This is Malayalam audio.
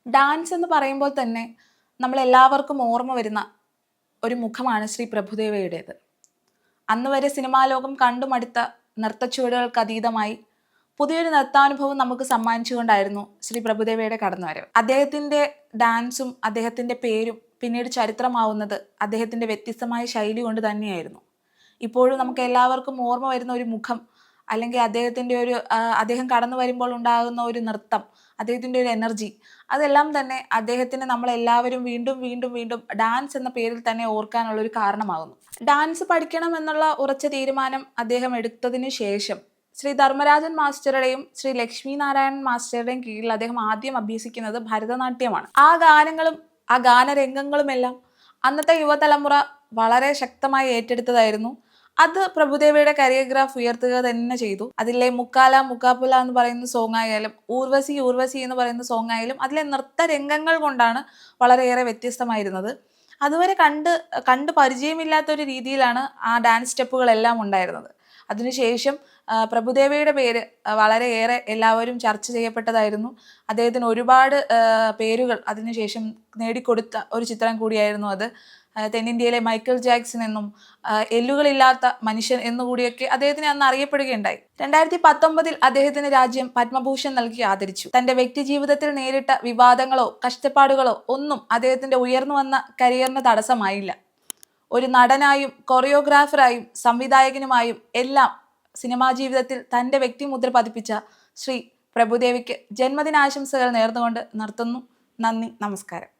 ഡാൻസ് എന്ന് പറയുമ്പോൾ തന്നെ നമ്മളെല്ലാവർക്കും ഓർമ്മ വരുന്ന ഒരു മുഖമാണ് ശ്രീ പ്രഭുദേവയുടേത്. അന്ന് വരെ സിനിമാ ലോകം കണ്ടുമടുത്ത നൃത്തച്ചുവടുകൾക്ക് അതീതമായി പുതിയൊരു നൃത്താനുഭവം നമുക്ക് സമ്മാനിച്ചുകൊണ്ടായിരുന്നു ശ്രീ പ്രഭുദേവയുടെ കടന്നുവരവ്. അദ്ദേഹത്തിൻ്റെ ഡാൻസും അദ്ദേഹത്തിൻ്റെ പേരും പിന്നീട് ചരിത്രമാവുന്നത് അദ്ദേഹത്തിൻ്റെ വ്യത്യസ്തമായ ശൈലി കൊണ്ട് തന്നെയായിരുന്നു. ഇപ്പോഴും നമുക്ക് എല്ലാവർക്കും ഓർമ്മ വരുന്ന ഒരു മുഖം, അല്ലെങ്കിൽ അദ്ദേഹത്തിൻ്റെ ഒരു അദ്ദേഹം കടന്നു വരുമ്പോൾ ഉണ്ടാകുന്ന ഒരു നൃത്തം, അദ്ദേഹത്തിൻ്റെ ഒരു എനർജി, അതെല്ലാം തന്നെ അദ്ദേഹത്തിന് നമ്മളെല്ലാവരും വീണ്ടും വീണ്ടും വീണ്ടും ഡാൻസ് എന്ന പേരിൽ തന്നെ ഓർക്കാനുള്ള ഒരു കാരണമാകുന്നു. ഡാൻസ് പഠിക്കണം എന്നുള്ള ഉറച്ച തീരുമാനം അദ്ദേഹം എടുത്തതിനു ശേഷം ശ്രീ ധർമ്മരാജൻ മാസ്റ്ററുടെയും ശ്രീ ലക്ഷ്മി നാരായണൻ മാസ്റ്ററുടെയും കീഴിൽ അദ്ദേഹം ആദ്യം അഭ്യസിക്കുന്നത് ഭരതനാട്യമാണ്. ആ ഗാനങ്ങളും ആ ഗാനരംഗങ്ങളുമെല്ലാം അന്നത്തെ യുവതലമുറ വളരെ ശക്തമായി ഏറ്റെടുത്തതായിരുന്നു. അത് പ്രഭുദേവയുടെ കരിയോഗ്രാഫ് ഉയർത്തുക തന്നെ ചെയ്തു. അതിലെ മുക്കാല മുക്കാപ്പുല എന്ന് പറയുന്ന സോങ് ആയാലും ഊർവശി ഊർവശി എന്ന് പറയുന്ന സോങ് ആയാലും അതിലെ നൃത്തരംഗങ്ങൾ കൊണ്ടാണ് വളരെയേറെ വ്യത്യസ്തമായിരുന്നത്. അതുവരെ കണ്ട് പരിചയമില്ലാത്തൊരു രീതിയിലാണ് ആ ഡാൻസ് സ്റ്റെപ്പുകളെല്ലാം ഉണ്ടായിരുന്നത്. അതിനുശേഷം പ്രഭുദേവയുടെ പേര് വളരെയേറെ എല്ലാവരും ചർച്ച ചെയ്യപ്പെട്ടതായിരുന്നു. അദ്ദേഹത്തിന് ഒരുപാട് പേരുകൾ അതിനുശേഷം നേടിക്കൊടുത്ത ഒരു ചിത്രം കൂടിയായിരുന്നു അത്. തെന്നിന്ത്യയിലെ മൈക്കിൾ ജാക്സൺ എന്നും എല്ലുകളില്ലാത്ത മനുഷ്യൻ എന്നുകൂടിയൊക്കെ അദ്ദേഹത്തിനെ അന്ന് അറിയപ്പെടുകയുണ്ടായി. 2019 അദ്ദേഹത്തിന് രാജ്യം പത്മഭൂഷൺ നൽകി ആദരിച്ചു. തന്റെ വ്യക്തി ജീവിതത്തിൽ നേരിട്ട വിവാദങ്ങളോ കഷ്ടപ്പാടുകളോ ഒന്നും അദ്ദേഹത്തിന്റെ ഉയർന്നു വന്ന കരിയറിന് തടസ്സമായില്ല. ഒരു നടനായും കൊറിയോഗ്രാഫറായും സംവിധായകനുമായും എല്ലാം സിനിമാ ജീവിതത്തിൽ തൻ്റെ വ്യക്തിമുദ്ര പതിപ്പിച്ച ശ്രീ പ്രഭുദേവയ്ക്ക് ജന്മദിനാശംസകൾ നേർന്നുകൊണ്ട് നിർത്തുന്നു. നന്ദി, നമസ്കാരം.